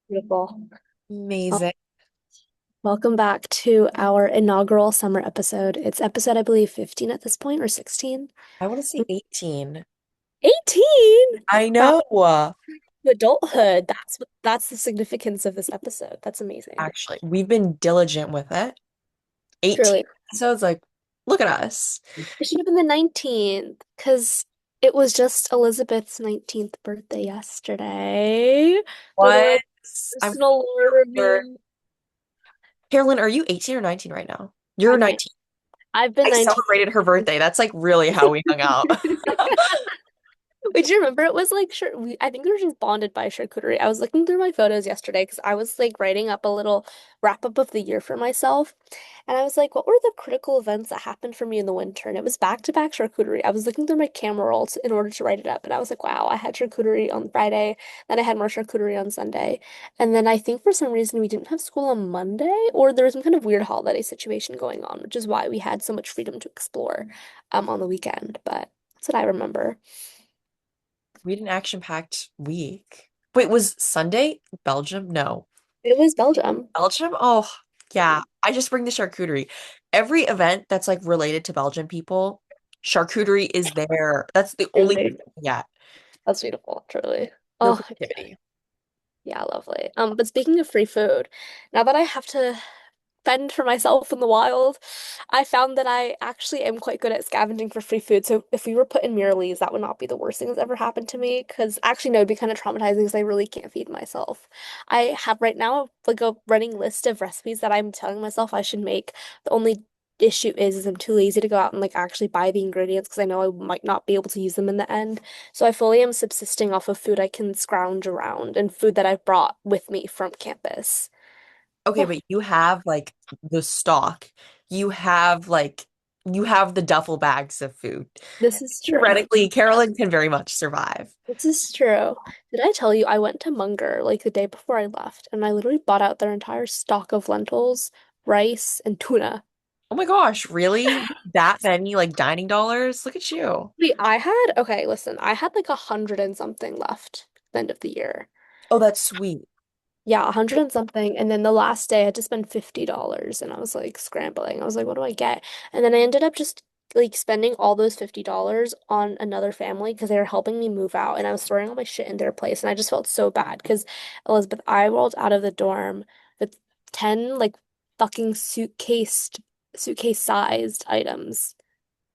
Beautiful. Well, Amazing. welcome back to our inaugural summer episode. It's episode, I believe, 15 at this point or 16. I want to say 18. 18! I Wow, know. adulthood. That's the significance of this episode. That's amazing. Actually, we've been diligent with it. 18 Truly. episodes, like, look at us. It should have been the 19th because it was just Elizabeth's 19th birthday yesterday. What? Little I'm personal sure. learning. Carolyn, are you 18 or 19 right now? You're I'm 19. 19. I've been I 19. celebrated her birthday. That's like really how we hung out. Wait, do you remember it was like sure I think we were just bonded by charcuterie. I was looking through my photos yesterday because I was like writing up a little wrap up of the year for myself. And I was like, what were the critical events that happened for me in the winter? And it was back to back charcuterie. I was looking through my camera rolls in order to write it up. And I was like, wow, I had charcuterie on Friday, then I had more charcuterie on Sunday. And then I think for some reason we didn't have school on Monday, or there was some kind of weird holiday situation going on, which is why we had so much freedom to explore on the weekend. But that's what I remember. We had an action-packed week. Wait, was Sunday Belgium? No. It was Belgium. Belgium? Oh, yeah. I just bring the charcuterie. Every event that's like related to Belgian people, charcuterie is there. That's the only thing Really? I get. That's beautiful, truly. No Oh, creativity. yeah, lovely. But speaking of free food, now that I have to fend for myself in the wild, I found that I actually am quite good at scavenging for free food. So if we were put in Mirrorleys, that would not be the worst thing that's ever happened to me. Because actually, no, it'd be kind of traumatizing because I really can't feed myself. I have right now like a running list of recipes that I'm telling myself I should make. The only issue is I'm too lazy to go out and like actually buy the ingredients because I know I might not be able to use them in the end. So I fully am subsisting off of food I can scrounge around and food that I've brought with me from campus. Okay, but you have like the stock. You have like you have the duffel bags of food. This is true. Theoretically, Carolyn can very much survive. This is true. Did I tell you I went to Munger like the day before I left and I literally bought out their entire stock of lentils, rice, and tuna? Oh my gosh, really? That many like dining dollars? Look at you. Wait, okay, listen, I had like 100 and something left at the end of the year. Oh, that's sweet. Yeah, 100 and something. And then the last day I had to spend $50 and I was like scrambling. I was like, what do I get? And then I ended up just like spending all those $50 on another family because they were helping me move out and I was throwing all my shit in their place and I just felt so bad because Elizabeth, I rolled out of the dorm with 10 like fucking suitcase sized items.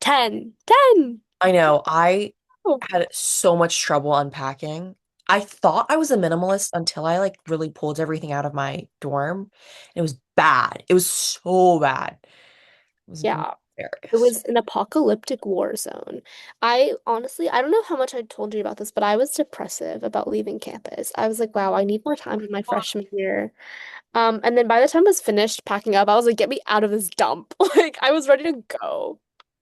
10. 10. I know. I Oh, had so much trouble unpacking. I thought I was a minimalist until I like really pulled everything out of my dorm. It was bad. It was so bad. It was yeah. It hilarious. was an apocalyptic war zone. I honestly, I don't know how much I told you about this, but I was depressive about leaving campus. I was like, wow, I need more time in my freshman year. And then by the time I was finished packing up, I was like, get me out of this dump. Like, I was ready to go.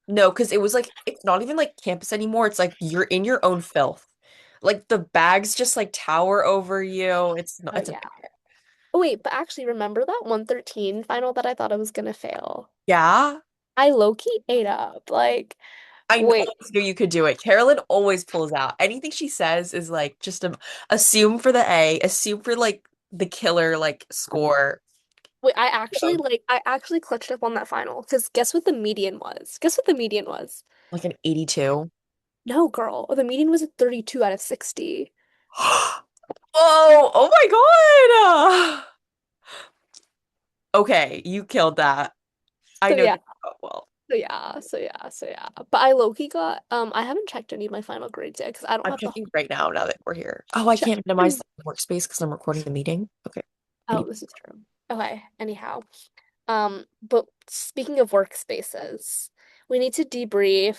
No, because it was like it's not even like campus anymore. It's like you're in your own filth. Like the bags just like tower over you. It's not Oh, it's a yeah. Oh, wait, but actually, remember that 113 final that I thought I was gonna fail? yeah. I low-key ate up. Like, I wait, always knew you could do it. Carolyn always pulls out. Anything she says is like just assume for the A, assume for like the killer like score. wait, I actually clutched up on that final. Because guess what the median was? Guess what the median was? Like an 82. No, girl. The median was a 32 out of 60. Oh, oh my God. Okay, you killed that. I So know yeah, you well. so yeah. But I low-key got I haven't checked any of my final grades yet because I don't I'm have the checking right now that we're here. Oh, I check. can't minimize the workspace because I'm recording the meeting. Okay. Oh, this is true. Okay, anyhow. But speaking of workspaces, we need to debrief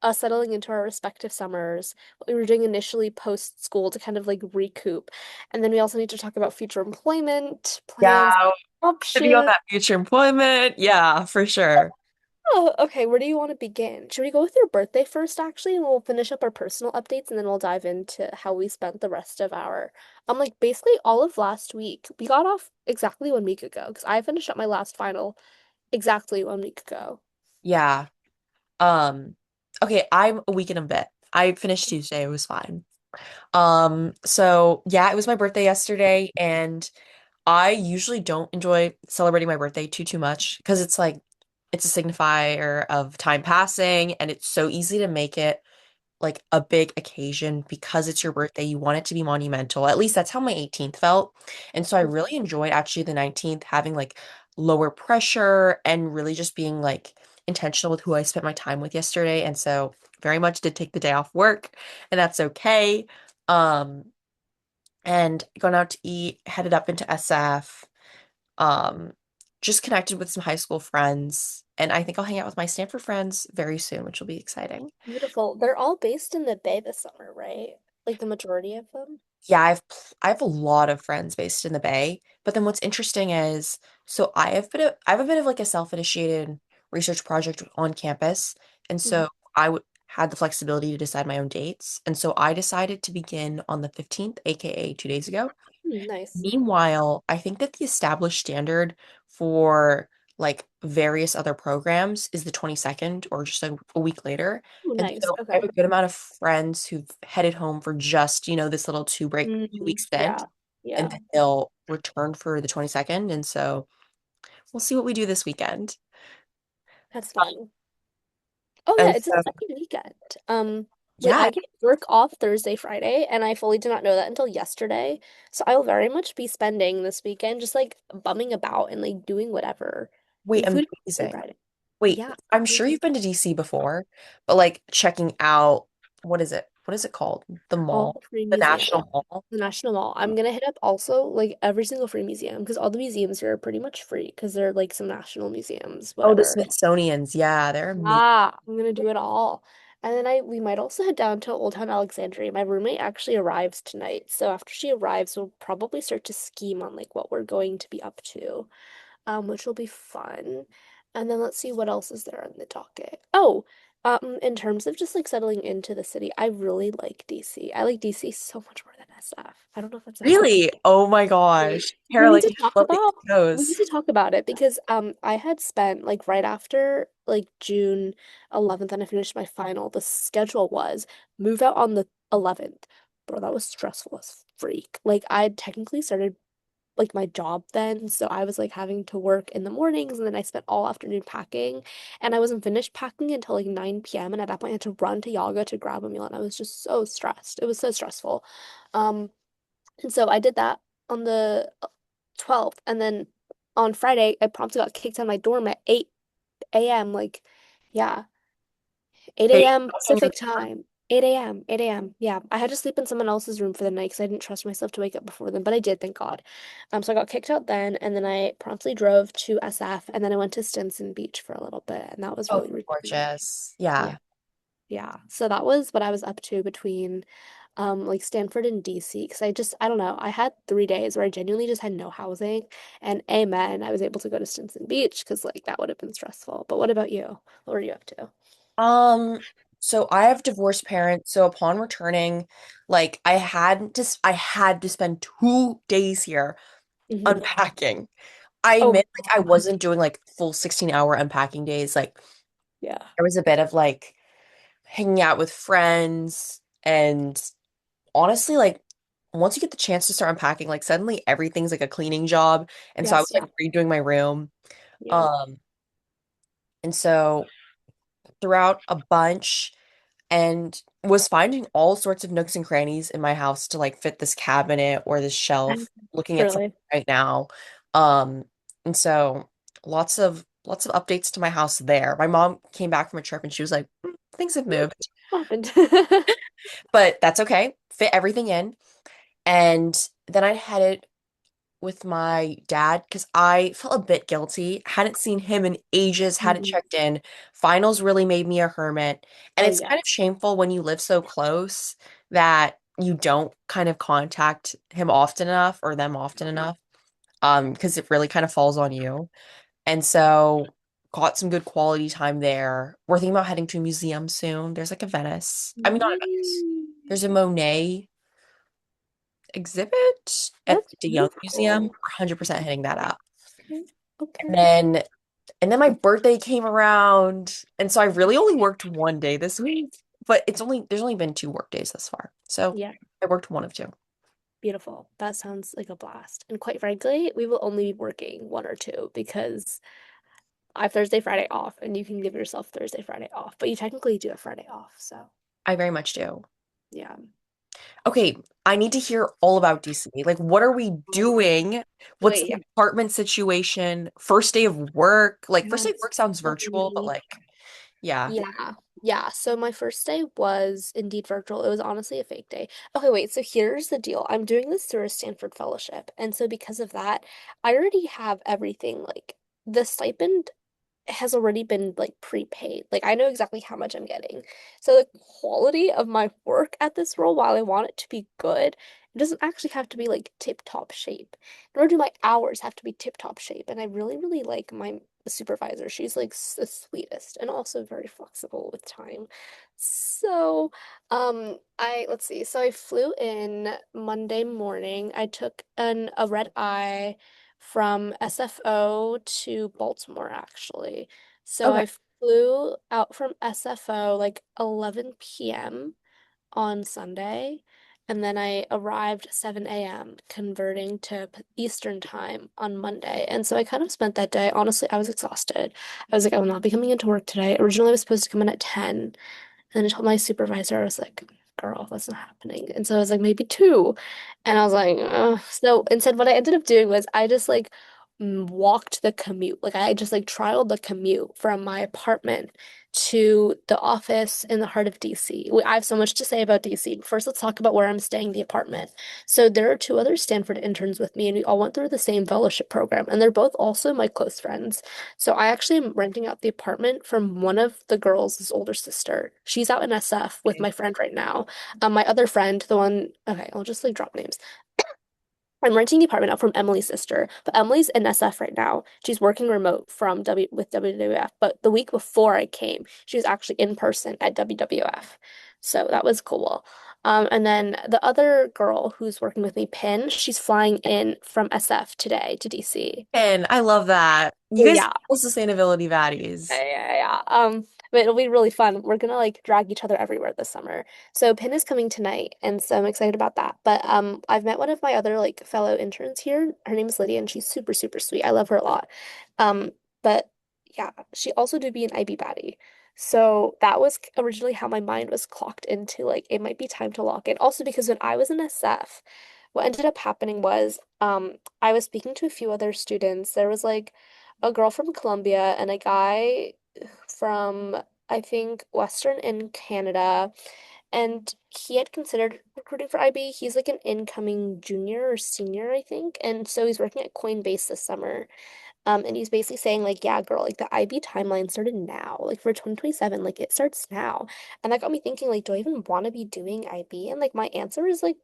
us settling into our respective summers, what we were doing initially post school to kind of like recoup. And then we also need to talk about future employment plans, Yeah, to be on options. that future employment. Yeah, for sure. Oh, okay. Where do you want to begin? Should we go with your birthday first, actually, and we'll finish up our personal updates, and then we'll dive into how we spent the rest of our, like basically all of last week. We got off exactly 1 week ago because I finished up my last final exactly 1 week ago. Yeah. Um, okay, I'm a week and a bit. I finished Tuesday. It was fine. So yeah, it was my birthday yesterday, and I usually don't enjoy celebrating my birthday too much because it's like it's a signifier of time passing, and it's so easy to make it like a big occasion because it's your birthday. You want it to be monumental. At least that's how my 18th felt. And so I really enjoyed actually the 19th having like lower pressure and really just being like intentional with who I spent my time with yesterday. And so very much did take the day off work, and that's okay. Um, and gone out to eat, headed up into SF, um, just connected with some high school friends. And I think I'll hang out with my Stanford friends very soon, which will be exciting. Beautiful. They're all based in the Bay this summer, right? Like the majority of them? Yeah, I have a lot of friends based in the Bay, but then what's interesting is so I have a bit of like a self-initiated research project on campus, and Mhm. so I would had the flexibility to decide my own dates, and so I decided to begin on the 15th, aka 2 days ago. Nice. Meanwhile, I think that the established standard for like various other programs is the 22nd or just a week later. Oh, And nice. so I have Okay. a good amount of friends who've headed home for just, this little 2 week stint, Yeah. and Yeah. then they'll return for the 22nd. And so we'll see what we do this weekend. That's fun. Oh yeah, And it's a so, second weekend. Wait, yeah. I get work off Thursday, Friday, and I fully did not know that until yesterday. So I will very much be spending this weekend just like bumming about and like doing whatever, Wait, including Thursday, amazing. Friday. Wait, Yeah, I'm sure you've been to DC before, but like checking out what is it? What is it called? The all mall, the free the museum, National Mall. the National Mall. I'm gonna hit up also like every single free museum because all the museums here are pretty much free because they're like some national museums, Oh, the whatever. Smithsonian's. Yeah, they're amazing. I'm gonna do it all. And then we might also head down to Old Town Alexandria. My roommate actually arrives tonight, so after she arrives, we'll probably start to scheme on like what we're going to be up to, which will be fun. And then let's see what else is there on the docket. Oh, in terms of just like settling into the city, I really like DC. I like DC so much more than SF. I don't know if that's ever been. Really? Oh my gosh. We need Caroline, to you talk love the about East we need Coast. to talk about it because I had spent like right after like June 11th and I finished my final, the schedule was move out on the 11th. Bro, that was stressful as freak. Like I technically started like my job then, so I was like having to work in the mornings and then I spent all afternoon packing and I wasn't finished packing until like 9 p.m. and at that point I had to run to Yaga to grab a meal and I was just so stressed. It was so stressful. Um and so I did that on the 12th. And then on Friday, I promptly got kicked out of my dorm at 8 a.m. Like, yeah, 8 Hey, a.m. in your Pacific time. 8 a.m. 8 a.m. Yeah, I had to sleep in someone else's room for the night because I didn't trust myself to wake up before them, but I did, thank God. So I got kicked out then, and then I promptly drove to SF, and then I went to Stinson Beach for a little bit, and that was oh, really rejuvenating. gorgeous. Yeah. Yeah. Yeah. So that was what I was up to between like Stanford and DC because I don't know, I had 3 days where I genuinely just had no housing and amen, I was able to go to Stinson Beach because like that would have been stressful. But what about you? What were you up to? Um, so I have divorced parents. So upon returning, like I had to spend 2 days here Hmm. unpacking. I Oh my admit like I God. wasn't doing like full 16-hour unpacking days. Like Yeah. there was a bit of like hanging out with friends, and honestly, like once you get the chance to start unpacking, like suddenly everything's like a cleaning job. And so I was Yes, like yeah. redoing my room. Yeah. Um, and so throughout a bunch and was finding all sorts of nooks and crannies in my house to like fit this cabinet or this shelf, looking at something Really? right now. Um, and so lots of updates to my house there. My mom came back from a trip and she was like, things have moved, What happened? but that's okay. Fit everything in. And then I headed with my dad because I felt a bit guilty. Hadn't seen him in ages, hadn't Mhm. checked in. Finals really made me a hermit. And Oh it's yeah. kind of shameful when you live so close that you don't kind of contact him often enough or them often enough. Because it really kind of falls on you. And so got some good quality time there. We're thinking about heading to a museum soon. There's like a Venice. I mean, not a Venice. There's a Nice. Monet exhibit at That's the Young Museum. beautiful. We're 100% hitting that up. Okay. Okay. And then and then my birthday came around, and so I really only worked one day this week. but there's only been 2 work days thus far. So Yeah, I worked one of two. beautiful. That sounds like a blast. And quite frankly, we will only be working one or two because I have Thursday, Friday off, and you can give yourself Thursday, Friday off, but you technically do have Friday off. So, I very much do. yeah. Okay, I need to hear all about DC. Like, what are we doing? What's Wait, the apartment situation? First day of work? Like, first day of yes. work sounds So virtual, but many. like, yeah. Yeah. Yeah. So my first day was indeed virtual. It was honestly a fake day. Okay, wait. So here's the deal. I'm doing this through a Stanford fellowship. And so because of that, I already have everything. Like the stipend has already been like prepaid. Like I know exactly how much I'm getting. So the quality of my work at this role, while I want it to be good, it doesn't actually have to be like tip-top shape. Nor do my hours have to be tip-top shape. And I really, really like my supervisor. She's like the sweetest and also very flexible with time. So, let's see. So I flew in Monday morning. I took a red eye from SFO to Baltimore, actually. So Okay. I flew out from SFO like 11 p.m. on Sunday, and then I arrived 7 a.m., converting to Eastern time on Monday. And so I kind of spent that day, honestly, I was exhausted. I was like, I will not be coming into work today. Originally, I was supposed to come in at 10. And I told my supervisor, I was like, girl, that's not happening. And so I was like, maybe two. And I was like, ugh. So instead, what I ended up doing was I just like walked the commute. Like I just like trialed the commute from my apartment to the office in the heart of DC. I have so much to say about DC. First, let's talk about where I'm staying, the apartment. So there are two other Stanford interns with me, and we all went through the same fellowship program, and they're both also my close friends. So I actually am renting out the apartment from one of the girls' older sister. She's out in SF with my friend right now. My other friend, the one, okay, I'll just like drop names. I'm renting the apartment out from Emily's sister, but Emily's in SF right now. She's working remote from WWF. But the week before I came, she was actually in person at WWF. So that was cool. And then the other girl who's working with me, Pin, she's flying in from SF today to DC. And I love that. You So guys yeah, are sustainability baddies. yeah. But it'll be really fun. We're gonna like drag each other everywhere this summer. So Pin is coming tonight, and so I'm excited about that. But I've met one of my other like fellow interns here. Her name is Lydia, and she's super, super sweet. I love her a lot. Um, but yeah, she also did be an IB baddie. So that was originally how my mind was clocked into like it might be time to lock in. Also because when I was in SF, what ended up happening was I was speaking to a few other students. There was like a girl from Colombia and a guy from I think Western in Canada, and he had considered recruiting for IB. He's like an incoming junior or senior, I think, and so he's working at Coinbase this summer. And he's basically saying like, yeah, girl, like the IB timeline started now, like for 2027, like it starts now, and that got me thinking, like, do I even want to be doing IB? And like my answer is like,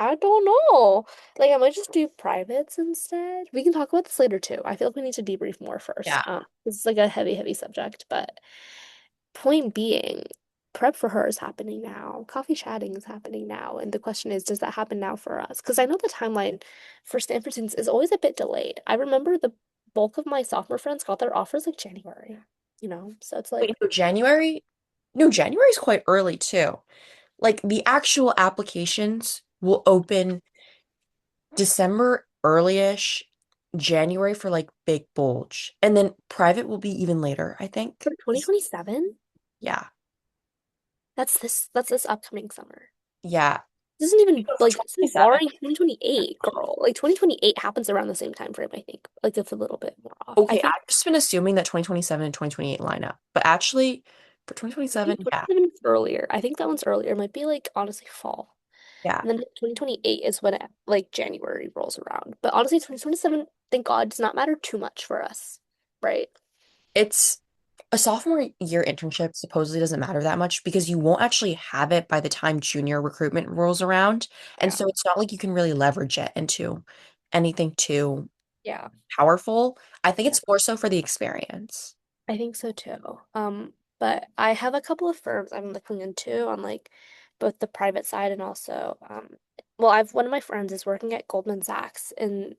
I don't know. Like, I might just do privates instead. We can talk about this later too. I feel like we need to debrief more first. Yeah. This is like a heavy, heavy subject, but point being, prep for her is happening now. Coffee chatting is happening now. And the question is, does that happen now for us? Because I know the timeline for Stanford students is always a bit delayed. I remember the bulk of my sophomore friends got their offers like January, So it's Wait, like no, January? No, January is quite early too. Like the actual applications will open December early-ish, January for like big bulge. And then private will be even later, I for think. 2027, Yeah. that's this upcoming summer. Yeah. This isn't even like this is 2027. barring 2028, girl. Like 2028 happens around the same time frame, I think. Like it's a little bit more off. I Okay, think I've just been assuming that 2027 and 2028 line up. But actually, for I 2027, think yeah. 27 is earlier. I think that one's earlier. It might be like honestly fall. Yeah. And then 2028 is when like January rolls around. But honestly, 2027, thank God, does not matter too much for us, right? It's a sophomore year internship supposedly doesn't matter that much because you won't actually have it by the time junior recruitment rolls around. And Yeah. so it's not like you can really leverage it into anything too Yeah. powerful. I think Yeah. it's more so for the experience. I think so too. But I have a couple of firms I'm looking into on like both the private side and also well, I've one of my friends is working at Goldman Sachs and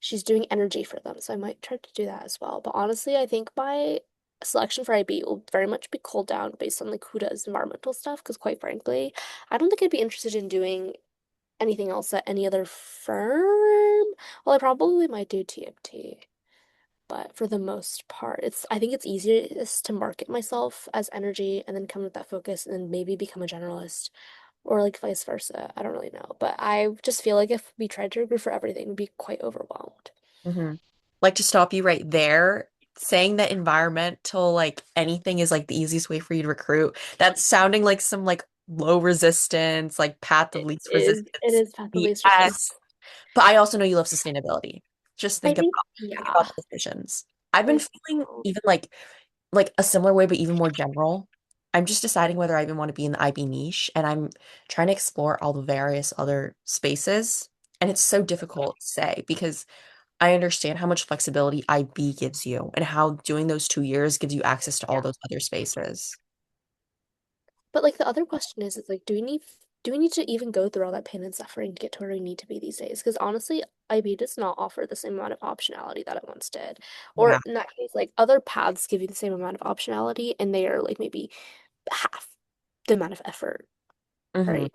she's doing energy for them, so I might try to do that as well. But honestly, I think my selection for IB will very much be culled down based on like who does environmental stuff. Because quite frankly, I don't think I'd be interested in doing anything else at any other firm. Well, I probably might do TMT, but for the most part, I think it's easiest to market myself as energy and then come with that focus and then maybe become a generalist or like vice versa. I don't really know, but I just feel like if we tried to recruit for everything, we'd be quite overwhelmed. Hmm. Like to stop you right there, saying that environmental, like anything is like the easiest way for you to recruit. That's sounding like some like low resistance, like path of least It resistance. is path of least resistance. Yes. But I also know you love sustainability. Just I think think, think yeah, about the decisions. I've been I feeling even like a similar way, but even more general. I'm just deciding whether I even want to be in the IB niche, and I'm trying to explore all the various other spaces. And it's so difficult to say because I understand how much flexibility IB gives you and how doing those 2 years gives you access to all yeah. those other spaces. But like the other question is like, do we need to even go through all that pain and suffering to get to where we need to be these days? Because honestly, IB does not offer the same amount of optionality that it once did. Yeah. Or in that case, like other paths give you the same amount of optionality and they are like maybe half the amount of effort, Hmm. right?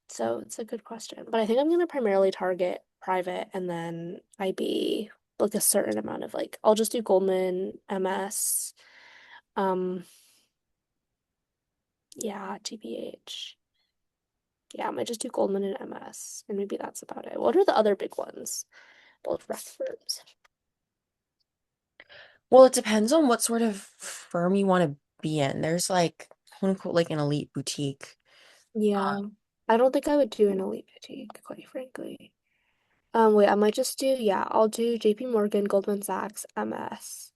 So it's a good question. But I think I'm gonna primarily target private and then IB like a certain amount of like I'll just do Goldman, MS, um, yeah, TBH. Yeah, I might just do Goldman and MS, and maybe that's about it. What are the other big ones? Both rec firms. Well, it depends on what sort of firm you want to be in. There's like quote unquote like an elite boutique. Yeah, I don't think I would do an elite boutique, quite frankly. Wait, I might just do, yeah, I'll do JP Morgan, Goldman Sachs, MS.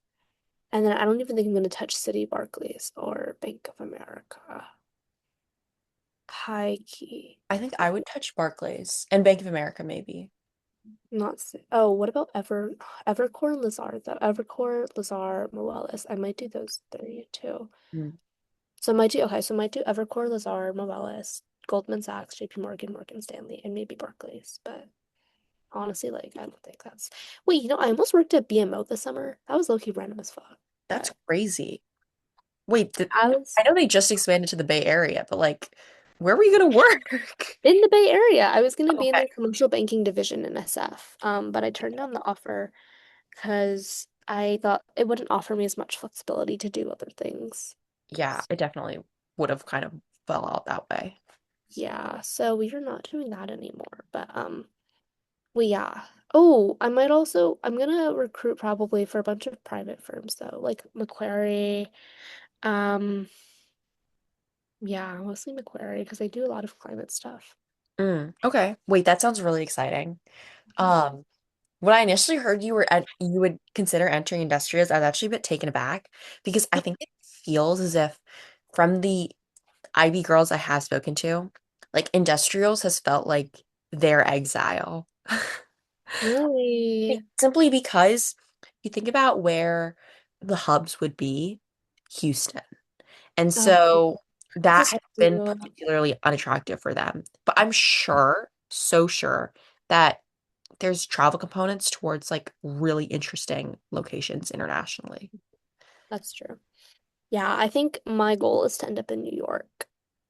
And then I don't even think I'm gonna touch Citi, Barclays, or Bank of America. High key. I think I would touch Barclays and Bank of America maybe. Not Oh, what about Evercore and Lazard? That Evercore, Lazard, Moelis. I might do those three too. Mm. So I might do okay, so I might do Evercore, Lazard, Moelis, Goldman Sachs, JP Morgan, Morgan Stanley, and maybe Barclays. But honestly, like I don't think that's wait, I almost worked at BMO this summer. That was low-key random as fuck. That's But crazy. Wait, I was I know they just expanded to the Bay Area, but like, where were you gonna work? in the Bay Area. I was gonna be in Okay. their commercial banking division in SF. But I turned down the offer because I thought it wouldn't offer me as much flexibility to do other things. Yeah, it definitely would have kind of fell out that way. Yeah, so we are not doing that anymore. But well, yeah. Oh, I'm gonna recruit probably for a bunch of private firms though, like Macquarie. Um, yeah, mostly Macquarie because I do a lot of climate stuff. Okay. Wait, that sounds really exciting. Um, when I initially heard you would consider entering industrials, I was actually a bit taken aback because I think it feels as if from the IB girls I have spoken to, like industrials has felt like their exile. Really? Simply because you think about where the hubs would be, Houston. And Oh, so that this is has been true. particularly unattractive for them. But I'm sure, so sure, that there's travel components towards like really interesting locations internationally. That's true. Yeah, I think my goal is to end up in New York,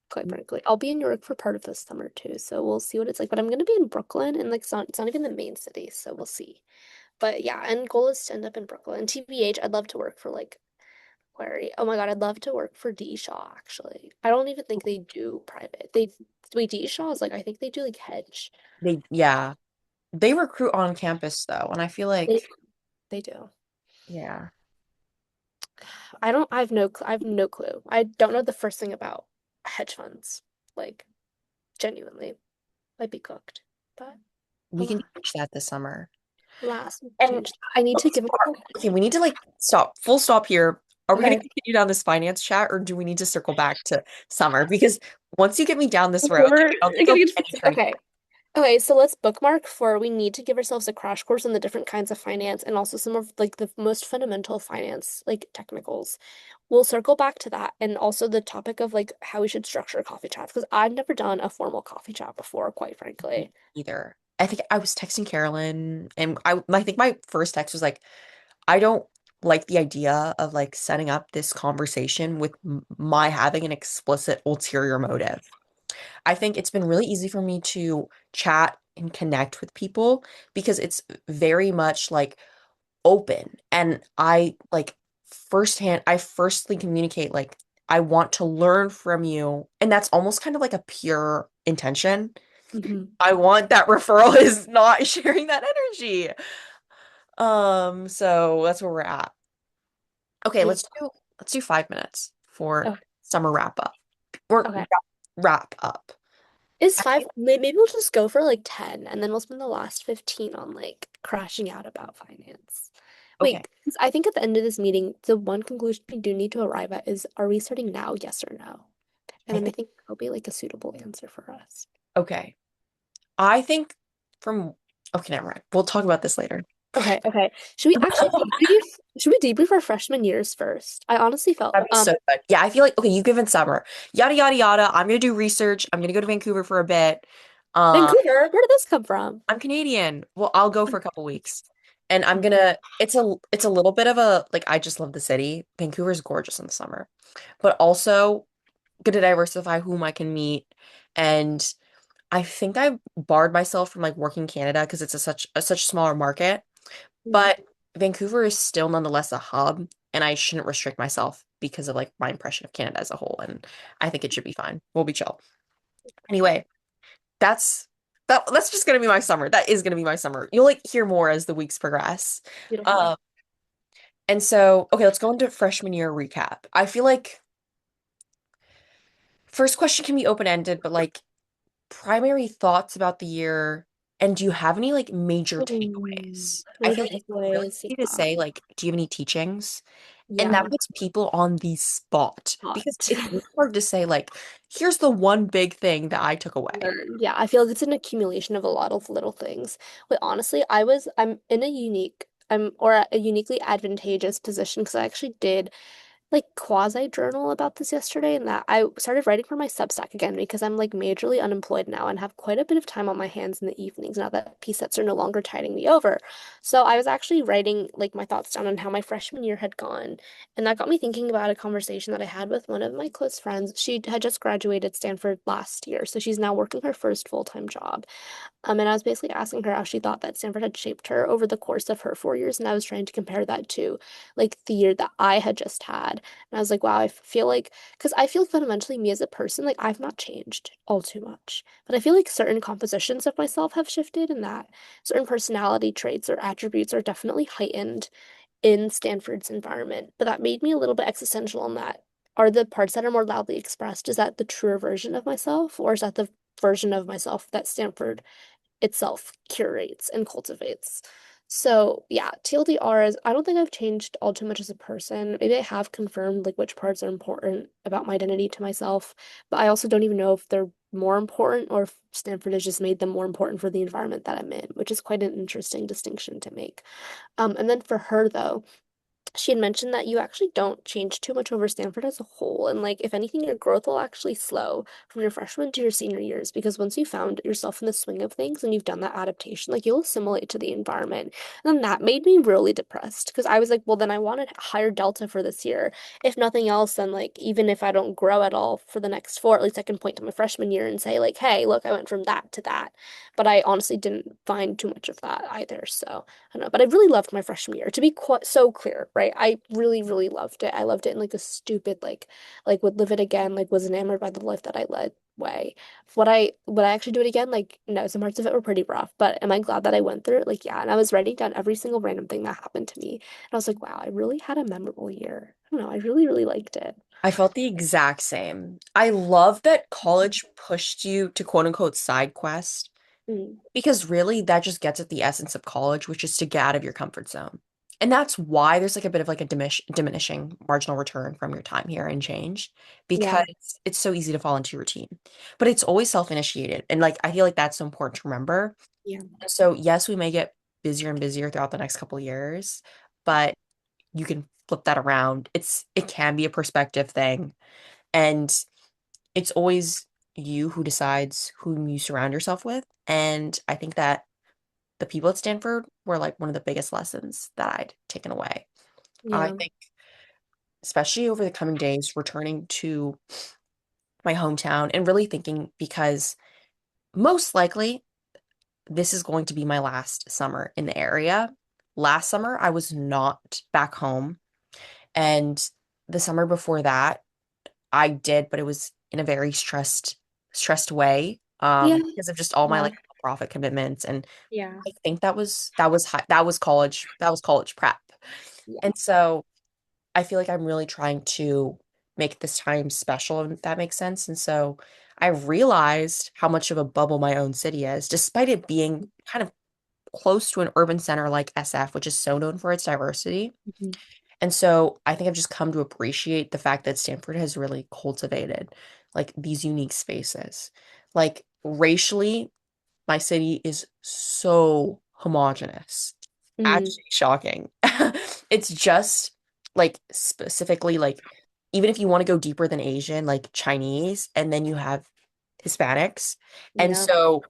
quite frankly. I'll be in New York for part of this summer too, so we'll see what it's like. But I'm gonna be in Brooklyn and like it's not even the main city, so we'll see. But yeah, and goal is to end up in Brooklyn. TBH, I'd love to work for like Quarry. Oh my God, I'd love to work for D Shaw actually. I don't even think they do private. Wait, D Shaw is like I think they do like hedge. Yeah, they recruit on campus though, and I feel They like, they do. yeah, I have no clue. I don't know the first thing about hedge funds. Like genuinely, I'd be cooked. But we can alas, teach that this summer. alas, And change. I need to let's give start. myself. Okay, we need to like stop, full stop here. Are we going to Okay. continue down this finance chat or do we need to circle back to summer? Because once you get me down this road, like, Before I don't think there'll getting be any turning. okay. Okay, so let's bookmark for we need to give ourselves a crash course on the different kinds of finance and also some of like the most fundamental finance like technicals. We'll circle back to that and also the topic of like how we should structure a coffee chat because I've never done a formal coffee chat before, quite frankly. Either. I think I was texting Carolyn and I think my first text was like, I don't like the idea of like setting up this conversation with my having an explicit ulterior motive. I think it's been really easy for me to chat and connect with people because it's very much like open. And I like I firstly communicate like I want to learn from you. And that's almost kind of like a pure intention. Hmm. I want that referral is not sharing that energy. So that's where we're at. Okay, Yeah. let's do 5 minutes for Okay. summer wrap up. Or Okay. wrap up. Is five, maybe we'll just go for like 10 and then we'll spend the last 15 on like crashing out about finance. Okay. Wait, 'cause I think at the end of this meeting, the one conclusion we do need to arrive at is, are we starting now, yes or no? And I then I think think that'll be like a suitable answer for us. okay. I think from okay, never mind. We'll talk about this later. Okay, okay. Should we debrief our freshman years first? I honestly felt That'd be so good. Yeah, I feel like okay, you given summer. Yada yada yada. I'm gonna do research. I'm gonna go to Vancouver for a bit. Um, Vancouver, where did this come from? I'm Canadian. Well, I'll go for a couple weeks. And I'm gonna it's a little bit of a like I just love the city. Vancouver's gorgeous in the summer. But also gonna diversify whom I can meet. And I think I barred myself from like working Canada because it's such a smaller market. Mm. But Vancouver is still nonetheless a hub, and I shouldn't restrict myself because of like my impression of Canada as a whole. And I think it should be fine. We'll be chill. Anyway, that's that's just gonna be my summer. That is gonna be my summer. You'll like hear more as the weeks progress. Beautiful. Um, and so okay, let's go into freshman year recap. I feel like first question can be open-ended, but like primary thoughts about the year, and do you have any like major takeaways? I Major feel like it's really takeaways, easy to yeah. say like, do you have any teachings? And that Yeah. puts people on the spot because Hot. it's really hard to say like, here's the one big thing that I took away. Learned. Yeah, I feel like it's an accumulation of a lot of little things. But honestly, I'm in a a uniquely advantageous position because I actually did like quasi journal about this yesterday, and that I started writing for my Substack again because I'm like majorly unemployed now and have quite a bit of time on my hands in the evenings now that PSETs are no longer tiding me over. So I was actually writing like my thoughts down on how my freshman year had gone, and that got me thinking about a conversation that I had with one of my close friends. She had just graduated Stanford last year, so she's now working her first full-time job. And I was basically asking her how she thought that Stanford had shaped her over the course of her 4 years, and I was trying to compare that to like the year that I had just had. And I was like, wow, I feel like, because I feel fundamentally me as a person, like I've not changed all too much. But I feel like certain compositions of myself have shifted, and that certain personality traits or attributes are definitely heightened in Stanford's environment. But that made me a little bit existential on that. Are the parts that are more loudly expressed, is that the truer version of myself, or is that the version of myself that Stanford itself curates and cultivates? So yeah, TLDR is, I don't think I've changed all too much as a person. Maybe I have confirmed like which parts are important about my identity to myself, but I also don't even know if they're more important or if Stanford has just made them more important for the environment that I'm in, which is quite an interesting distinction to make. And then for her though, she had mentioned that you actually don't change too much over Stanford as a whole. And like, if anything, your growth will actually slow from your freshman to your senior years because once you found yourself in the swing of things and you've done that adaptation, like you'll assimilate to the environment. And then that made me really depressed because I was like, well, then I wanted higher delta for this year. If nothing else, then like, even if I don't grow at all for the next four, at least I can point to my freshman year and say, like, hey, look, I went from that to that. But I honestly didn't find too much of that either. So. I don't know, but I really loved my freshman year. To be quite so clear, right? I really, really loved it. I loved it in like a stupid, like would live it again, like was enamored by the life that I led way. Would I actually do it again? Like, no, some parts of it were pretty rough, but am I glad that I went through it? Like, yeah. And I was writing down every single random thing that happened to me. And I was like, wow, I really had a memorable year. I don't know, I really, really liked it. I felt the exact same. I love that college pushed you to quote unquote side quest Mm, because really that just gets at the essence of college, which is to get out of your comfort zone. And that's why there's like a bit of like a diminishing marginal return from your time here and change yeah, because it's so easy to fall into routine. But it's always self-initiated. And like I feel like that's so important to remember. yeah. So yes, we may get busier and busier throughout the next couple of years, but you can flip that around. It can be a perspective thing. And it's always you who decides whom you surround yourself with. And I think that the people at Stanford were like one of the biggest lessons that I'd taken away. I Yeah. think, especially over the coming days, returning to my hometown and really thinking because most likely this is going to be my last summer in the area. Last summer, I was not back home. And the summer before that, I did, but it was in a very stressed way, Yeah. because of just all my Yeah. like profit commitments. And Yeah. I think that was college prep. Yeah. And so I feel like I'm really trying to make this time special, if that makes sense. And so I realized how much of a bubble my own city is, despite it being kind of close to an urban center like SF, which is so known for its diversity. Mhm. And so I think I've just come to appreciate the fact that Stanford has really cultivated like these unique spaces. Like racially, my city is so homogenous. Mm. Actually shocking. It's just like specifically like even if you want to go deeper than Asian, like Chinese, and then you have Hispanics. And Yeah. so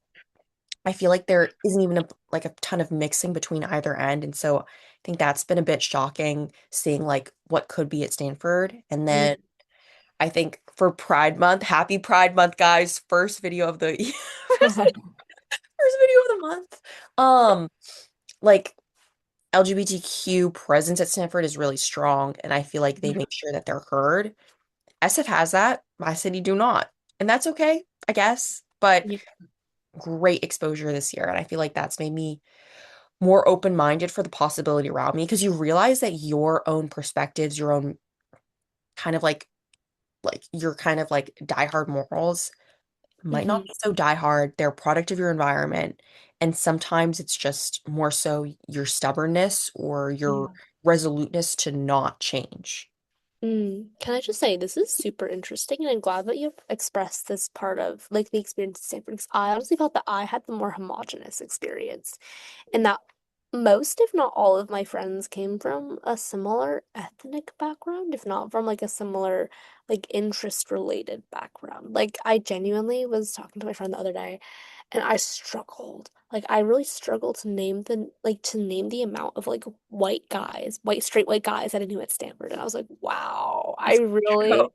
I feel like there isn't even like a ton of mixing between either end. And so I think that's been a bit shocking seeing like what could be at Stanford. And then Mm. I think for Pride Month, happy Pride Month, guys. First video of the first video of the month. Like LGBTQ presence at Stanford is really strong, and I feel like they make sure that they're heard. SF has that, my city do not. And that's okay, I guess. But Yeah. great exposure this year. And I feel like that's made me more open-minded for the possibility around me because you realize that your own perspectives, your own kind of like your kind of like diehard morals might not Hmm. be so diehard. They're a product of your environment. And sometimes it's just more so your stubbornness or your Yeah. resoluteness to not change. Mm. Can I just say this is super interesting, and I'm glad that you've expressed this part of like the experience at Stanford. Because I honestly felt that I had the more homogenous experience, and that most, if not all, of my friends came from a similar ethnic background, if not from like a similar like interest related background. Like I genuinely was talking to my friend the other day, and I struggled. Like I really struggled to name the amount of like white guys, straight white guys that I knew at Stanford. And I was like, wow, I True. really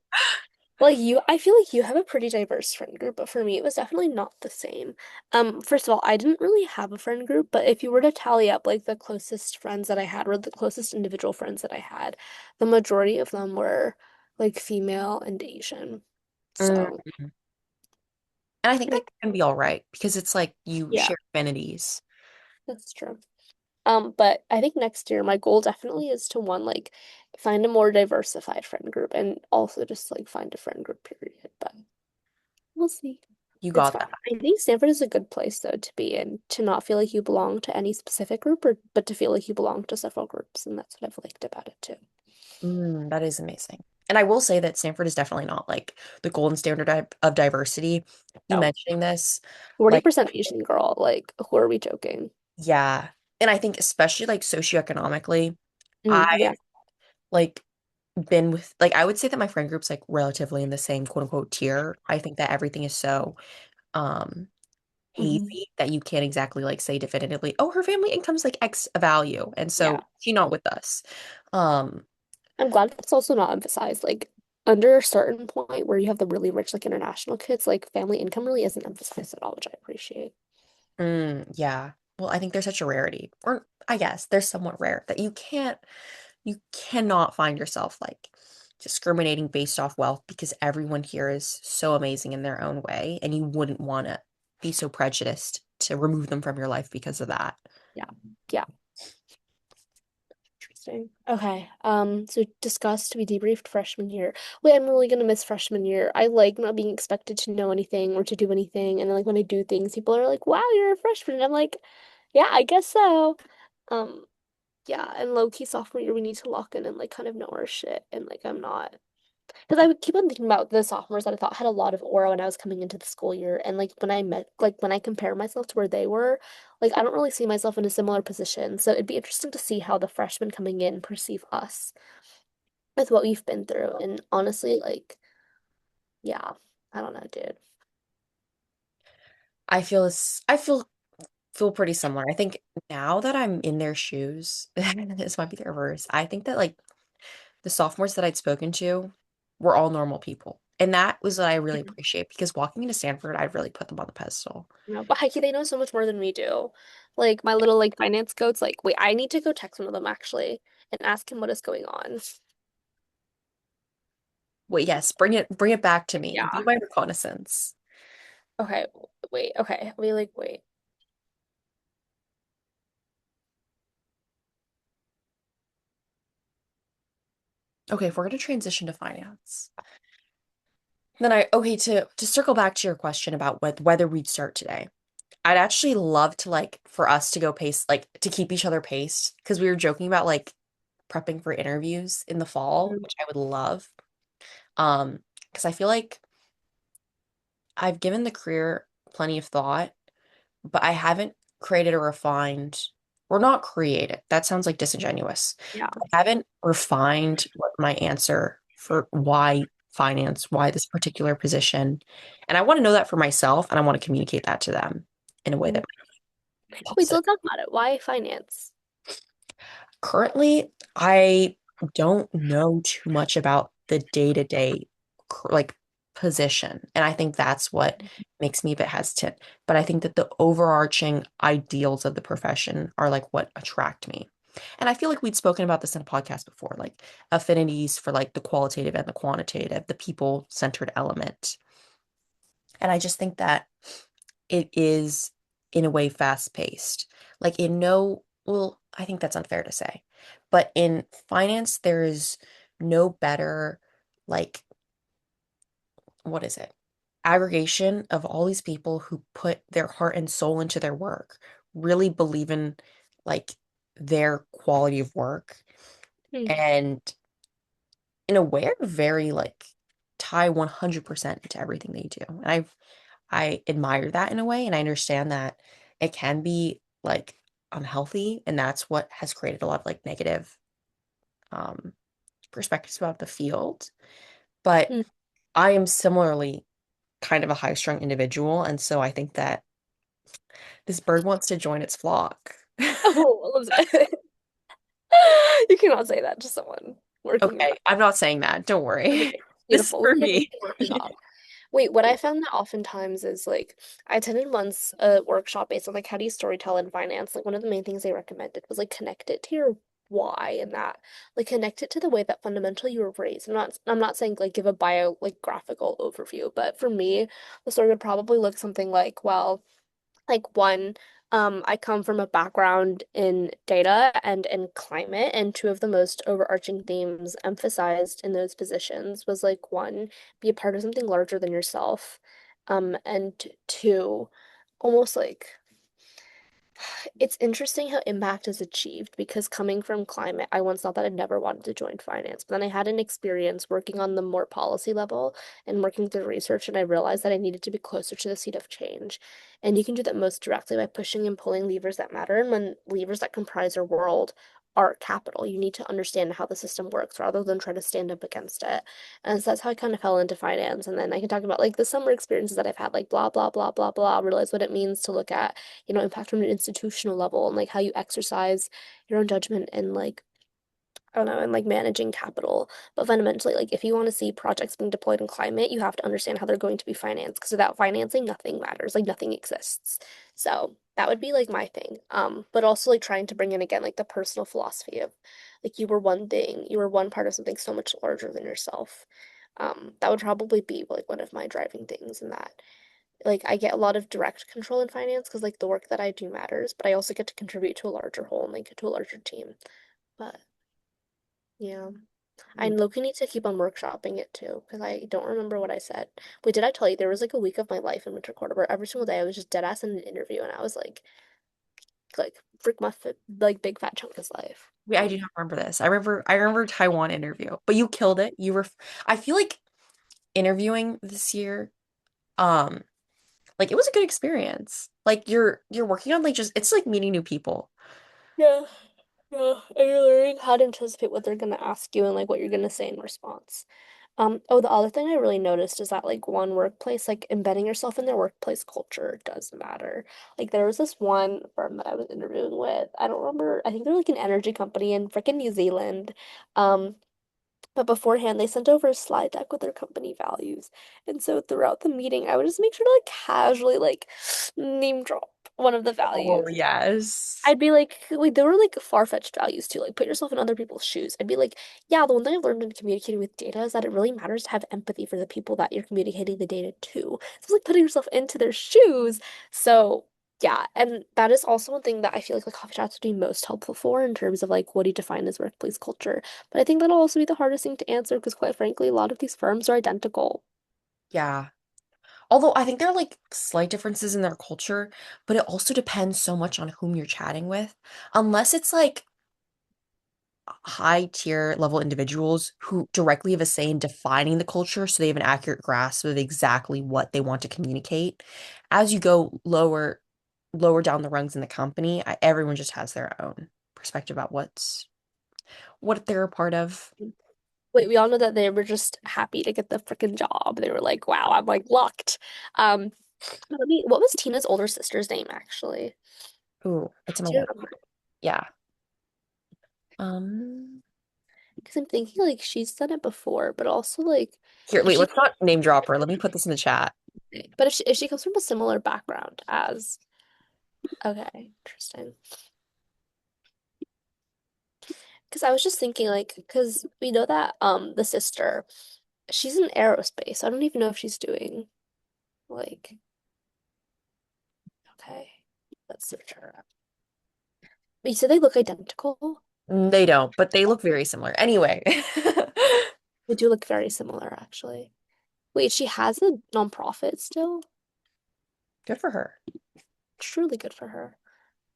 I feel like you have a pretty diverse friend group, but for me it was definitely not the same. First of all, I didn't really have a friend group, but if you were to tally up like the closest friends that I had or the closest individual friends that I had, the majority of them were like female and Asian. Mm. So, And I think yeah, that can be all right because it's like you yeah, share affinities. that's true. But I think next year my goal definitely is to one, like find a more diversified friend group and also just like find a friend group period. But we'll see. You It's got fun. that. I think Stanford is a good place though to be in, to not feel like you belong to any specific group or but to feel like you belong to several groups, and that's what I've liked about it too. That is amazing. And I will say that Stanford is definitely not like the golden standard of diversity. You No. mentioning this, like, 40% Asian girl, like who are we joking? yeah. And I think especially like socioeconomically, I Mm, yeah. like been with like I would say that my friend group's like relatively in the same quote unquote tier. I think that everything is so um Hmm. hazy that you can't exactly like say definitively, oh, her family income's like X value. And Yeah. so she not with us. Um, I'm glad that's also not emphasized. Like under a certain point where you have the really rich, like international kids, like family income really isn't emphasized at all, which I appreciate. yeah. Well, I think there's such a rarity, or I guess there's somewhat rare that you cannot find yourself like discriminating based off wealth because everyone here is so amazing in their own way, and you wouldn't want to be so prejudiced to remove them from your life because of that. Yeah. Yeah. Interesting. Okay. So discussed, we debriefed freshman year. Wait, I'm really gonna miss freshman year. I like not being expected to know anything or to do anything. And then like when I do things, people are like, wow, you're a freshman. And I'm like, yeah, I guess so. Um, yeah, and low key sophomore year we need to lock in and like kind of know our shit. And like I'm not. Because I would keep on thinking about the sophomores that I thought had a lot of aura when I was coming into the school year. And like when I met, like when I compare myself to where they were, like I don't really see myself in a similar position. So it'd be interesting to see how the freshmen coming in perceive us with what we've been through. And honestly, like, yeah, I don't know, dude. I feel pretty similar. I think now that I'm in their shoes, this might be the reverse. I think that like the sophomores that I'd spoken to were all normal people. And that was what I really Mhm. appreciate because walking into Stanford, I really put them on the pedestal. No, but Heike, they know so much more than we do. Like my little like finance goats, like, wait, I need to go text one of them actually and ask him what is going on. Wait, yes, bring it back to me. Be Yeah. my reconnaissance. Okay. Wait. Okay. We like wait. Okay, if we're gonna transition to finance, then I okay to circle back to your question about whether we'd start today. I'd actually love to like for us to go pace like to keep each other paced because we were joking about like prepping for interviews in the fall, Mm. which I would love. Because I feel like I've given the career plenty of thought, but I haven't created a refined, or not created. That sounds like disingenuous. Yeah. I haven't refined what my answer for why finance, why this particular position. And I want to know that for myself, and I want to communicate that to them in a way Mm. that might be Wait, so positive. let's talk about it. Why finance? Currently, I don't know too much about the day-to-day like position, and I think that's what makes me a bit hesitant. But I think that the overarching ideals of the profession are like what attract me. And I feel like we'd spoken about this in a podcast before, like affinities for like the qualitative and the quantitative, the people-centered element. And I just think that it is in a way fast paced. Like in no, well, I think that's unfair to say. But in finance, there is no better, like, what is it? Aggregation of all these people who put their heart and soul into their work, really believe in like their quality of work, Hmm. and in a way are very like tie 100% into everything they do. And I admire that in a way, and I understand that it can be like unhealthy, and that's what has created a lot of like negative um, perspectives about the field. But Hmm. I am similarly kind of a high-strung individual, and so I think that this bird wants to join its flock. Oh, Elizabeth. You cannot say that to someone working in Okay, finance. I'm not saying that. Don't worry. Okay, This is beautiful. We for can me. work it off. Wait, what I found that oftentimes is like I attended once a workshop based on like how do you storytell in finance. Like one of the main things they recommended was like connect it to your why and that like connect it to the way that fundamentally you were raised. I'm not saying like give a graphical overview, but for me, the story would probably look something like, well, like one, I come from a background in data and in climate, and two of the most overarching themes emphasized in those positions was like one, be a part of something larger than yourself, and two, almost like it's interesting how impact is achieved because coming from climate, I once thought that I'd never wanted to join finance. But then I had an experience working on the more policy level and working through research, and I realized that I needed to be closer to the seat of change. And you can do that most directly by pushing and pulling levers that matter. And when levers that comprise your world are capital, you need to understand how the system works rather than try to stand up against it. And so that's how I kind of fell into finance. And then I can talk about like the summer experiences that I've had, like blah, blah, blah, blah, blah, realize what it means to look at impact on an institutional level and like how you exercise your own judgment and like I don't know, and like managing capital. But fundamentally, like if you want to see projects being deployed in climate, you have to understand how they're going to be financed because without financing, nothing matters, like nothing exists. So that would be like my thing. But also like trying to bring in again like the personal philosophy of like you were one thing, you were one part of something so much larger than yourself. That would probably be like one of my driving things in that like I get a lot of direct control in finance because like the work that I do matters, but I also get to contribute to a larger whole and like to a larger team. But yeah, I low-key need to keep on workshopping it too because I don't remember what I said. Wait, did I tell you there was like a week of my life in winter quarter where every single day I was just dead ass in an interview and I was like freak my like big fat chunk of his life. Wait, I do not remember this. I remember Taiwan interview, but you killed it. I feel like interviewing this year, um, like it was a good experience. Like you're working on like just it's like meeting new people. Yeah, yeah, and you're learning how to anticipate what they're gonna ask you and like what you're gonna say in response. Oh, the other thing I really noticed is that like one workplace, like embedding yourself in their workplace culture does matter. Like there was this one firm that I was interviewing with. I don't remember, I think they're like an energy company in freaking New Zealand. Um, But beforehand, they sent over a slide deck with their company values. And so throughout the meeting, I would just make sure to like casually like name drop one of the Oh, values. yes. I'd be like, there were like far-fetched values too. Like, put yourself in other people's shoes. I'd be like, yeah, the one thing I've learned in communicating with data is that it really matters to have empathy for the people that you're communicating the data to. So it's like putting yourself into their shoes. So, yeah. And that is also one thing that I feel like the coffee chats would be most helpful for in terms of like, what do you define as workplace culture? But I think that'll also be the hardest thing to answer because, quite frankly, a lot of these firms are identical. Yeah. Although I think there are like slight differences in their culture, but it also depends so much on whom you're chatting with. Unless it's like high tier level individuals who directly have a say in defining the culture so they have an accurate grasp of exactly what they want to communicate. As you go lower down the rungs in the company, everyone just has their own perspective about what they're a part of. Wait, we all know that they were just happy to get the freaking job. They were like, wow, I'm like lucked. Um, what was Tina's older sister's name actually? Ooh, it's in my Do you note. remember? Yeah. Um, Because I'm thinking like she's done it before, but also like Here, if wait, she, let's not name drop her. Let me put this in the chat. but if she comes from a similar background as, okay, interesting. Because I was just thinking like, because we know that the sister, she's in aerospace. I don't even know if she's doing like, okay, let's search her up. But you said they look identical. They don't, but they look very similar. Anyway. They do look very similar, actually. Wait, she has a nonprofit still? Good for her. Truly good for her.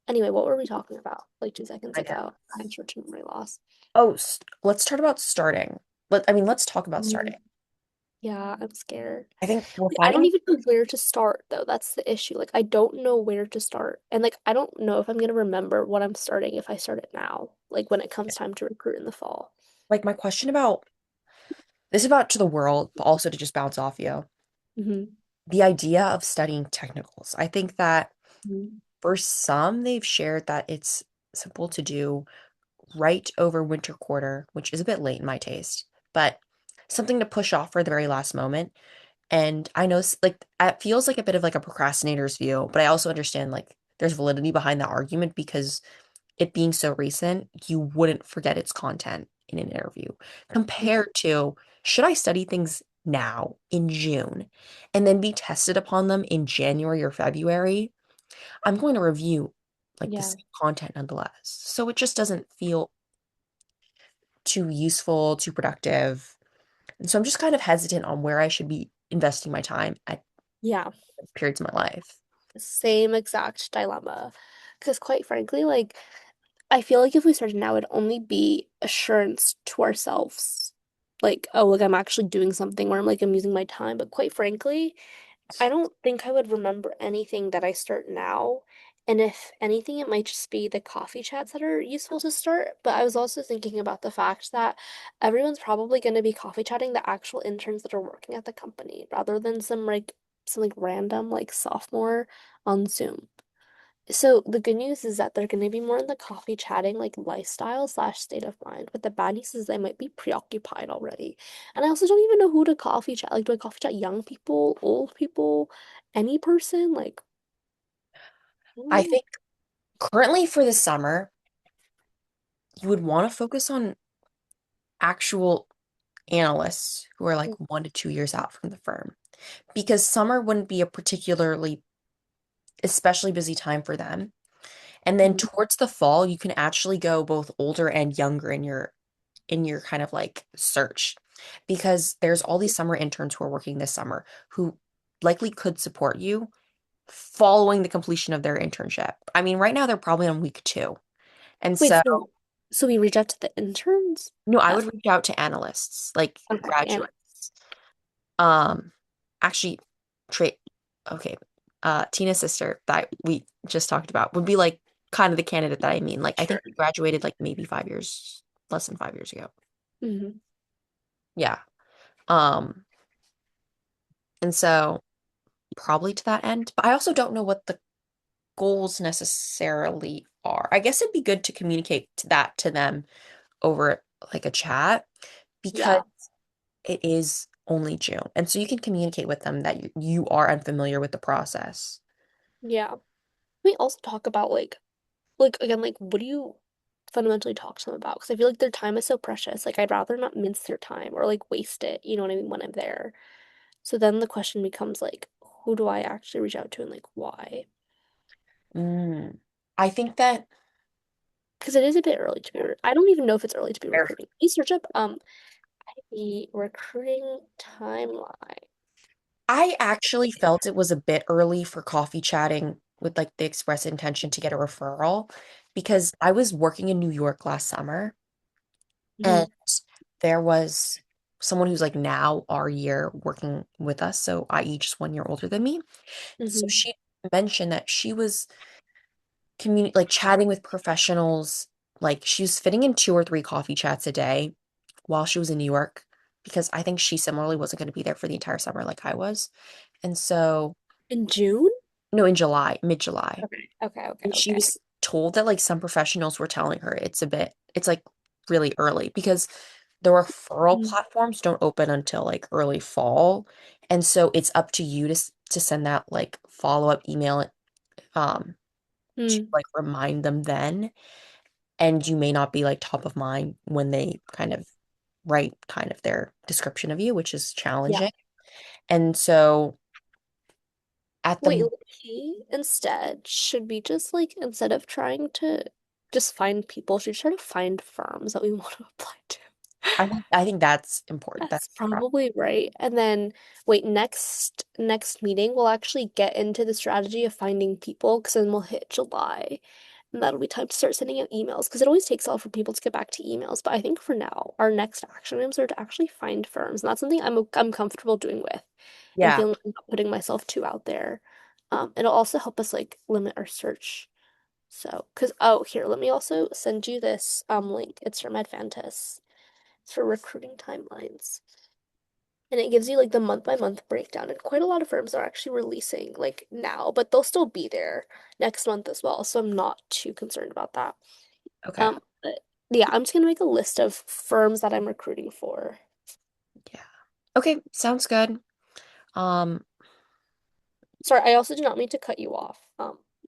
Anyway, what were we talking about like 2 seconds I know. ago? I'm short-term memory loss. Oh, let's talk about starting. Let's talk about Mm, starting. yeah, I'm scared. I think we're Wait, I don't finding even know where to start, though. That's the issue. Like, I don't know where to start. And, like, I don't know if I'm gonna remember what I'm starting if I start it now, like, when it comes time to recruit in the fall. like my question about this is about to the world, but also to just bounce off you. Hmm. The idea of studying technicals. I think that Hmm. for some, they've shared that it's simple to do right over winter quarter, which is a bit late in my taste, but something to push off for the very last moment. And I know like it feels like a bit of like a procrastinator's view, but I also understand like there's validity behind that argument because it being so recent, you wouldn't forget its content in an interview compared to should I study things now in June and then be tested upon them in January or February? I'm going to review like the Yeah. same content nonetheless. So it just doesn't feel too useful, too productive. And so I'm just kind of hesitant on where I should be investing my time at Yeah. periods of my life. Same exact dilemma. Because quite frankly, like, I feel like if we started now, it'd only be assurance to ourselves. Like, oh, like I'm actually doing something where I'm using my time. But quite frankly, I don't think I would remember anything that I start now. And if anything, it might just be the coffee chats that are useful to start. But I was also thinking about the fact that everyone's probably going to be coffee chatting the actual interns that are working at the company rather than some random like sophomore on Zoom. So the good news is that they're going to be more in the coffee chatting like lifestyle slash state of mind. But the bad news is they might be preoccupied already. And I also don't even know who to coffee chat. Like, do I coffee chat young people, old people, any person? Like, I don't I know. think currently for the summer, you would want to focus on actual analysts who are like 1 to 2 years out from the firm because summer wouldn't be a particularly especially busy time for them. And then Mhm. towards the fall, you can actually go both older and younger in your kind of like search because there's all these summer interns who are working this summer who likely could support you following the completion of their internship. I mean, right now they're probably on week 2. And Wait, so, so we reach out to the interns? no, I would That's reach out to analysts, like okay. And graduates. Um, actually, Trey, okay, Tina's sister that we just talked about would be like kind of the candidate that I mean. Like, I think sure. we graduated like maybe 5 years, less than 5 years ago. Hmm. Yeah. Um, and so probably to that end, but I also don't know what the goals necessarily are. I guess it'd be good to communicate that to them over like a chat because Yeah. it is only June. And so you can communicate with them that you are unfamiliar with the process. Yeah. We also talk about like again, like what do you fundamentally talk to them about? Because I feel like their time is so precious. Like I'd rather not mince their time or like waste it, you know what I mean, when I'm there. So then the question becomes like, who do I actually reach out to and like why? Mm. I think that Because it is a bit early to be. I don't even know if it's early to be there- recruiting. Please search up the recruiting timeline. I actually felt it was a bit early for coffee chatting with like the express intention to get a referral because I was working in New York last summer Hmm. and there was someone who's like now our year working with us, so i.e. just 1 year older than me. So Hmm. she mentioned that she was like chatting with professionals, like she was fitting in 2 or 3 coffee chats a day while she was in New York because I think she similarly wasn't going to be there for the entire summer like I was. And so, In June? no, in July, mid-July. Okay. Okay. Okay. And she Okay. was told that like some professionals were telling her it's like really early because the referral Mm. platforms don't open until like early fall. And so it's up to you to send that like follow-up email um to Mm. like remind them then. And you may not be like top of mind when they kind of write kind of their description of you, which is Yeah. challenging. And so at Wait, the he instead should be just like instead of trying to just find people, should try to find firms that we want to apply to. I think that's important. That's That's probably probably right. And then wait, next meeting we'll actually get into the strategy of finding people because then we'll hit July. And that'll be time to start sending out emails because it always takes a while for people to get back to emails. But I think for now, our next action items are to actually find firms. And that's something I'm comfortable doing with and yeah. feeling like I'm not putting myself too out there. It'll also help us like limit our search. So, because oh, here, let me also send you this link. It's from Advantis. It's for recruiting timelines. And it gives you like the month by month breakdown. And quite a lot of firms are actually releasing like now, but they'll still be there next month as well. So I'm not too concerned about that. Okay. But yeah, I'm just gonna make a list of firms that I'm recruiting for. Yeah. Okay, sounds good. Um, Sorry, I also do not mean to cut you off.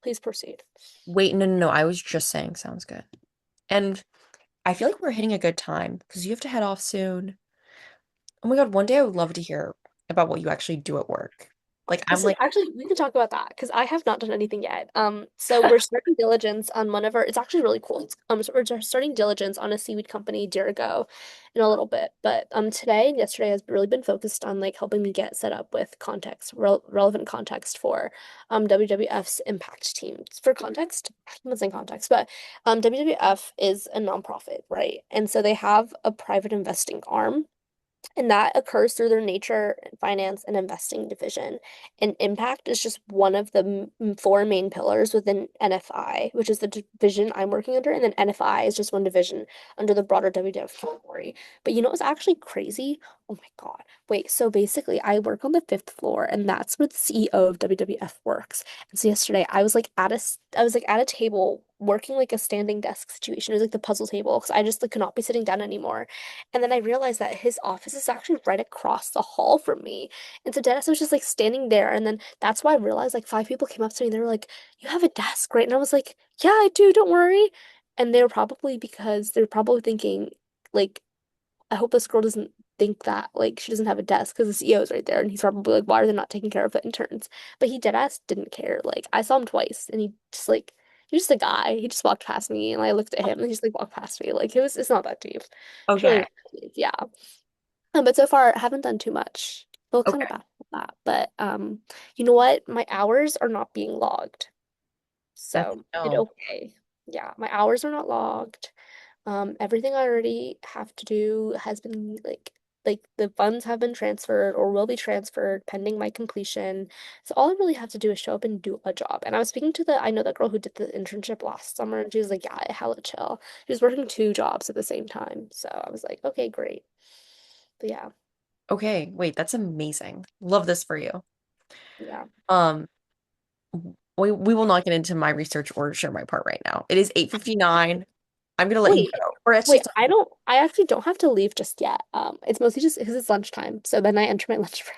Please proceed. wait, no, no, no. I was just saying sounds good. And I feel like we're hitting a good time because you have to head off soon. Oh my God, one day I would love to hear about what you actually do at work. Like I'm Listen, like, actually, we can talk about that because I have not done anything yet. So we're starting diligence on one of our. It's actually really cool. So we're starting diligence on a seaweed company, Dirigo, in a little bit. But today and yesterday has really been focused on like helping me get set up with relevant context for WWF's Impact team. For context, I'm not saying context, but WWF is a nonprofit, right? And so they have a private investing arm and that occurs through their nature, finance, and investing division. And impact is just one of the four main pillars within NFI, which is the division I'm working under. And then NFI is just one division under the broader WWF category. But you know what's actually crazy? Oh my God. Wait, so basically, I work on the fifth floor, and that's where the CEO of WWF works. And so yesterday, I was like at a table working like a standing desk situation. It was like the puzzle table because I just like could not be sitting down anymore. And then I realized that his office is actually right across the hall from me. And so Dennis was just like standing there. And then that's why I realized like five people came up to me and they were like, "You have a desk, right?" And I was like, "Yeah, I do. Don't worry." And they're probably thinking, like, I hope this girl doesn't think that like she doesn't have a desk because the CEO is right there. And he's probably like, why are they not taking care of the interns? But he dead ass didn't care. Like, I saw him twice and he just like, he's just a guy. He just walked past me and I looked at him and he just like walked past me. Like, it's not that deep. It's really okay, not that deep. Yeah. But so far, I haven't done too much. Feel kind of okay, bad about that. But you know what? My hours are not being logged. that's So it no. okay. Yeah, my hours are not logged. Everything I already have to do has been like the funds have been transferred or will be transferred pending my completion. So all I really have to do is show up and do a job. And I was speaking to I know that girl who did the internship last summer and she was like, yeah, hella chill. She was working two jobs at the same time. So I was like, okay, great. But yeah, Okay, wait, that's amazing. Love this for you. yeah. Um, we will not get into my research or share my part right now. It is 8:59. I'm gonna let you Wait, go. Or actually, wait, it's I actually don't have to leave just yet. It's mostly just because it's lunchtime, so then I enter my lunch break.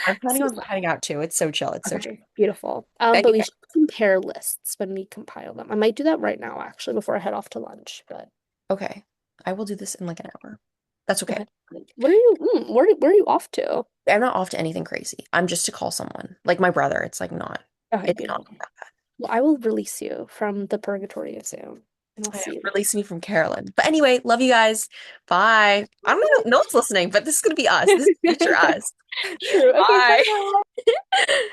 I'm planning So, on heading out too. It's so chill. It's so chill. okay, beautiful. But we Anyway, should compare lists when we compile them. I might do that right now, actually, before I head off to lunch, but okay. I will do this in like an hour. That's okay. okay. What are you, where are you off to? I'm not off to anything crazy. I'm just to call someone. Like my brother. Okay, It's not beautiful. Well, I will release you from the purgatory of Zoom, and I'll I know, see you later. release me from Carolyn. But anyway, love you guys. Bye. I don't know, no one's listening, but this is gonna be us. This is future us. True. Okay, Bye. bye.